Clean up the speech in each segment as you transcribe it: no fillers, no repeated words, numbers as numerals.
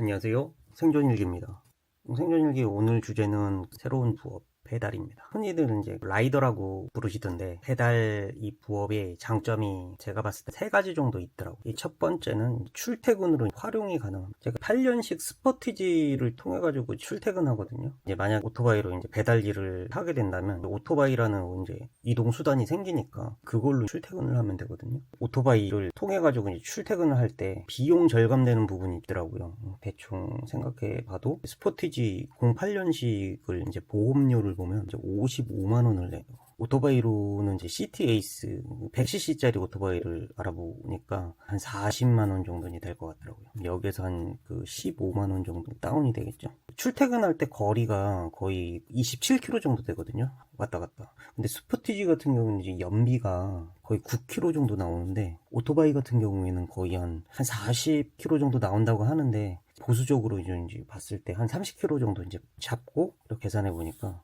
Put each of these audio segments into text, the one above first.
안녕하세요. 생존일기입니다. 생존일기 오늘 주제는 새로운 부업, 배달입니다. 흔히들 이제 라이더라고 부르시던데 배달 이 부업의 장점이 제가 봤을 때 세 가지 정도 있더라고요. 이 첫 번째는 출퇴근으로 활용이 가능합니다. 제가 8년씩 스퍼티지를 통해 가지고 출퇴근하거든요. 이제 만약 오토바이로 이제 배달 일을 하게 된다면 오토바이라는 이제 이동 수단이 생기니까 그걸로 출퇴근을 하면 되거든요. 오토바이를 통해 가지고 이제 출퇴근을 할 때 비용 절감되는 부분이 있더라고요. 대충 생각해 봐도 스포티지 08년식을 이제 보험료를 보면 이제 55만 원을 내요. 오토바이로는 이제 시티 에이스 100cc짜리 오토바이를 알아보니까 한 40만 원 정도는 될 것 같더라고요. 여기에서 한 그 15만 원 정도 다운이 되겠죠. 출퇴근할 때 거리가 거의 27km 정도 되거든요. 왔다 갔다. 근데 스포티지 같은 경우는 이제 연비가 거의 9km 정도 나오는데 오토바이 같은 경우에는 거의 한 40km 정도 나온다고 하는데 보수적으로 이제 봤을 때 한 30km 정도 이제 잡고 이렇게 계산해 보니까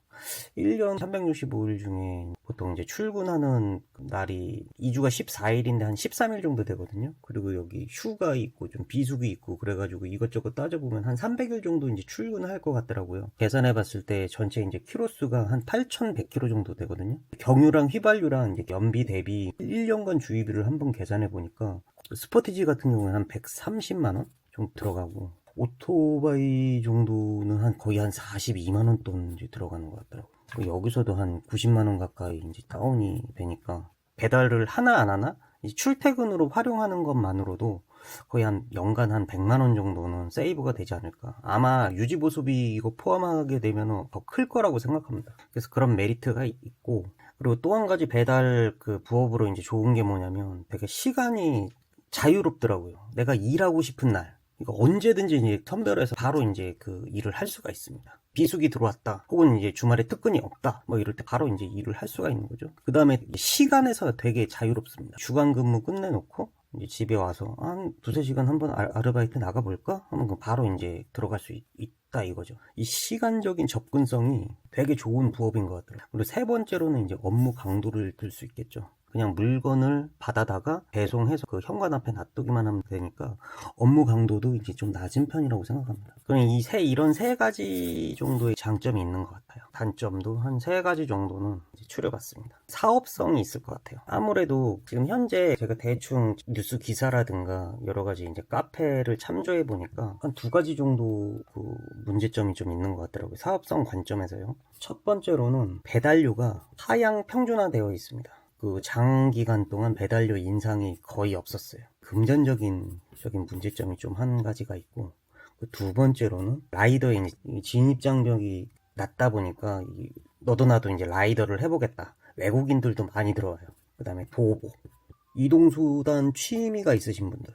1년 365일 중에 보통 이제 출근하는 날이 2주가 14일인데 한 13일 정도 되거든요. 그리고 여기 휴가 있고 좀 비수기 있고 그래가지고 이것저것 따져보면 한 300일 정도 이제 출근할 것 같더라고요. 계산해 봤을 때 전체 이제 키로수가 한 8,100km 정도 되거든요. 경유랑 휘발유랑 이제 연비 대비 1년간 주유비를 한번 계산해 보니까 스포티지 같은 경우는 한 130만 원 정도 들어가고 오토바이 정도는 거의 한 42만원 돈 이제 들어가는 것 같더라고요. 여기서도 한 90만원 가까이 이제 다운이 되니까 배달을 하나 안 하나? 출퇴근으로 활용하는 것만으로도 거의 한 연간 한 100만원 정도는 세이브가 되지 않을까. 아마 유지보수비 이거 포함하게 되면 더 클 거라고 생각합니다. 그래서 그런 메리트가 있고, 그리고 또 한 가지 배달 그 부업으로 이제 좋은 게 뭐냐면 되게 시간이 자유롭더라고요. 내가 일하고 싶은 날, 이거 언제든지 이제 선별해서 바로 이제 그 일을 할 수가 있습니다. 비수기 들어왔다, 혹은 이제 주말에 특근이 없다, 뭐 이럴 때 바로 이제 일을 할 수가 있는 거죠. 그 다음에 시간에서 되게 자유롭습니다. 주간 근무 끝내놓고 이제 집에 와서 한 두세 시간 한번 아르바이트 나가볼까? 하면 바로 이제 들어갈 수 있다 이거죠. 이 시간적인 접근성이 되게 좋은 부업인 것 같더라고요. 그리고 세 번째로는 이제 업무 강도를 들 수 있겠죠. 그냥 물건을 받아다가 배송해서 그 현관 앞에 놔두기만 하면 되니까 업무 강도도 이제 좀 낮은 편이라고 생각합니다. 그럼 이런 세 가지 정도의 장점이 있는 것 같아요. 단점도 한 세 가지 정도는 이제 추려봤습니다. 사업성이 있을 것 같아요. 아무래도 지금 현재 제가 대충 뉴스 기사라든가 여러 가지 이제 카페를 참조해 보니까 한 두 가지 정도 그 문제점이 좀 있는 것 같더라고요. 사업성 관점에서요. 첫 번째로는 배달료가 하향 평준화되어 있습니다. 그 장기간 동안 배달료 인상이 거의 없었어요. 금전적인 문제점이 좀 한 가지가 있고, 두 번째로는 라이더의 진입 장벽이 낮다 보니까 너도 나도 이제 라이더를 해보겠다. 외국인들도 많이 들어와요. 그 다음에 도보, 이동수단 취미가 있으신 분들,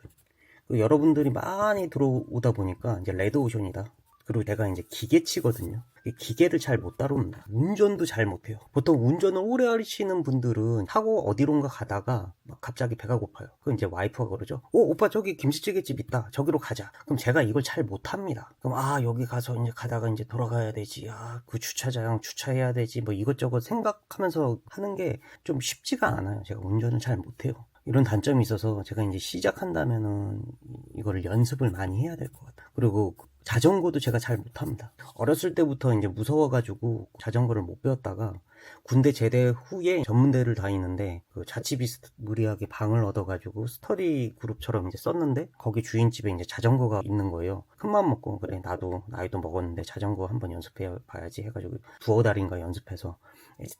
여러분들이 많이 들어오다 보니까 이제 레드오션이다. 그리고 내가 이제 기계치거든요. 기계를 잘 못 다룹니다. 운전도 잘 못해요. 보통 운전을 오래 하시는 분들은 타고 어디론가 가다가 막 갑자기 배가 고파요. 그럼 이제 와이프가 그러죠. 오빠 저기 김치찌개집 있다. 저기로 가자. 그럼 제가 이걸 잘 못합니다. 그럼 여기 가서 이제 가다가 이제 돌아가야 되지. 그 주차장 주차해야 되지. 뭐 이것저것 생각하면서 하는 게 좀 쉽지가 않아요. 제가 운전을 잘 못해요. 이런 단점이 있어서 제가 이제 시작한다면은 이거를 연습을 많이 해야 될 것 같아요. 그리고 자전거도 제가 잘 못합니다. 어렸을 때부터 이제 무서워가지고 자전거를 못 배웠다가 군대 제대 후에 전문대를 다니는데 그 자취비스무리하게 방을 얻어가지고 스터디 그룹처럼 이제 썼는데 거기 주인집에 이제 자전거가 있는 거예요. 큰맘 먹고 그래 나도 나이도 먹었는데 자전거 한번 연습해 봐야지 해가지고 두어 달인가 연습해서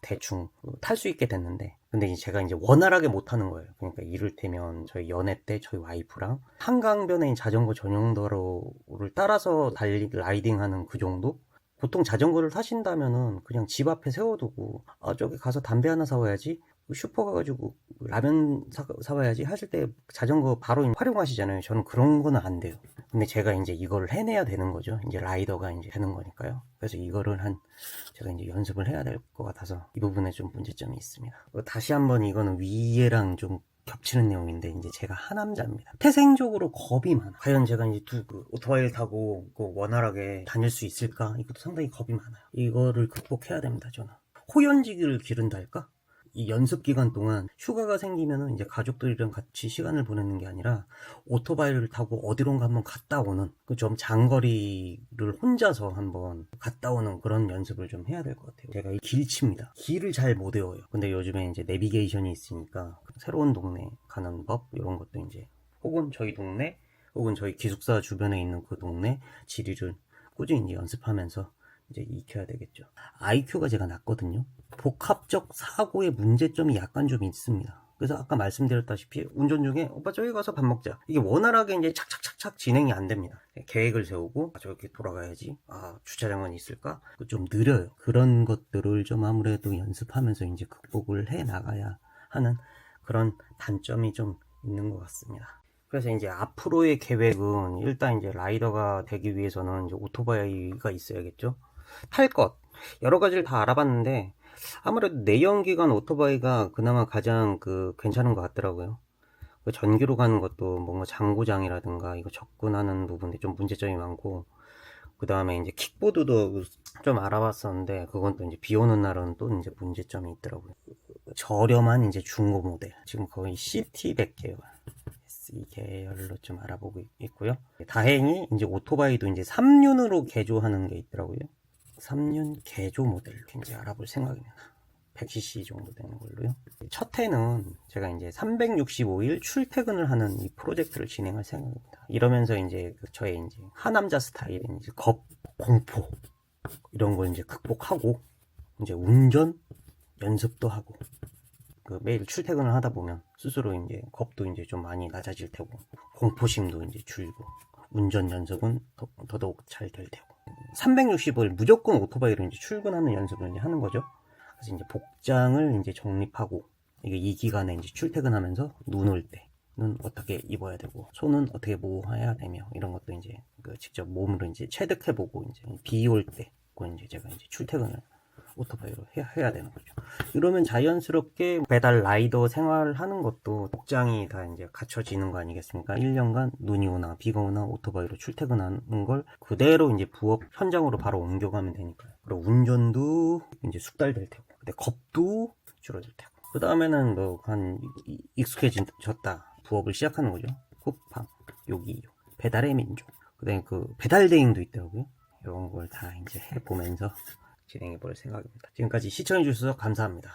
대충 탈 수 있게 됐는데, 근데 이제 제가 이제 원활하게 못 타는 거예요. 그러니까 이를테면 저희 연애 때 저희 와이프랑 한강변에 자전거 전용 도로를 따라서 라이딩하는 그 정도? 보통 자전거를 타신다면은 그냥 집 앞에 세워두고 저기 가서 담배 하나 사와야지, 슈퍼 가가지고 라면 사와야지 하실 때 자전거 바로 활용하시잖아요. 저는 그런 거는 안 돼요. 근데 제가 이제 이거를 해내야 되는 거죠. 이제 라이더가 이제 되는 거니까요. 그래서 이거를 제가 이제 연습을 해야 될 것 같아서 이 부분에 좀 문제점이 있습니다. 다시 한번 이거는 위에랑 좀 겹치는 내용인데, 이제 제가 하남자입니다. 태생적으로 겁이 많아. 과연 제가 이제 오토바이를 타고 원활하게 다닐 수 있을까? 이것도 상당히 겁이 많아요. 이거를 극복해야 됩니다, 저는. 호연지기를 기른다 할까? 이 연습 기간 동안 휴가가 생기면은 이제 가족들이랑 같이 시간을 보내는 게 아니라 오토바이를 타고 어디론가 한번 갔다 오는 그 좀 장거리를 혼자서 한번 갔다 오는 그런 연습을 좀 해야 될 것 같아요. 제가 이 길치입니다. 길을 잘 못 외워요. 근데 요즘에 이제 내비게이션이 있으니까 새로운 동네 가는 법 이런 것도 이제 혹은 저희 동네 혹은 저희 기숙사 주변에 있는 그 동네 지리를 꾸준히 이제 연습하면서 이제 익혀야 되겠죠. IQ가 제가 낮거든요. 복합적 사고의 문제점이 약간 좀 있습니다. 그래서 아까 말씀드렸다시피 운전 중에 오빠 저기 가서 밥 먹자. 이게 원활하게 이제 착착착착 진행이 안 됩니다. 계획을 세우고 저렇게 돌아가야지. 주차장은 있을까? 좀 느려요. 그런 것들을 좀 아무래도 연습하면서 이제 극복을 해 나가야 하는 그런 단점이 좀 있는 것 같습니다. 그래서 이제 앞으로의 계획은 일단 이제 라이더가 되기 위해서는 이제 오토바이가 있어야겠죠. 탈 것 여러 가지를 다 알아봤는데 아무래도 내연기관 오토바이가 그나마 가장 괜찮은 것 같더라고요. 전기로 가는 것도 뭔가 장고장이라든가 이거 접근하는 부분에 좀 문제점이 많고, 그 다음에 이제 킥보드도 좀 알아봤었는데 그건 또 이제 비 오는 날은 또 이제 문제점이 있더라고요. 저렴한 이제 중고 모델 지금 거의 CT100 계열 SE 계열로 좀 알아보고 있고요. 다행히 이제 오토바이도 이제 3륜으로 개조하는 게 있더라고요. 3륜 개조 모델로 이제 알아볼 생각입니다. 100cc 정도 되는 걸로요. 첫 해는 제가 이제 365일 출퇴근을 하는 이 프로젝트를 진행할 생각입니다. 이러면서 이제 저의 이제 하남자 스타일인 이제 공포 이런 걸 이제 극복하고 이제 운전 연습도 하고 매일 출퇴근을 하다 보면 스스로 이제 겁도 이제 좀 많이 낮아질 테고 공포심도 이제 줄고 운전 연습은 더더욱 잘 될 테고 365일 무조건 오토바이로 이제 출근하는 연습을 이제 하는 거죠. 그래서 이제 복장을 이제 정립하고 이게 이 기간에 이제 출퇴근하면서 눈 올 때는 어떻게 입어야 되고 손은 어떻게 보호해야 되며 이런 것도 이제 직접 몸으로 이제 체득해보고 이제 비 올 때 그건 이제 제가 이제 출퇴근을 오토바이로 해야 되는 거죠. 이러면 자연스럽게 배달 라이더 생활하는 것도 복장이 다 이제 갖춰지는 거 아니겠습니까? 1년간 눈이 오나 비가 오나 오토바이로 출퇴근하는 걸 그대로 이제 부업 현장으로 바로 옮겨가면 되니까요. 그리고 운전도 이제 숙달될 테고, 근데 겁도 줄어들 테고, 그 다음에는 한 익숙해졌다 부업을 시작하는 거죠. 쿠팡, 요기, 배달의 민족, 그다음에 배달 대행도 있더라고요. 이런 걸 다 이제 해보면서 진행해 볼 생각입니다. 지금까지 시청해 주셔서 감사합니다.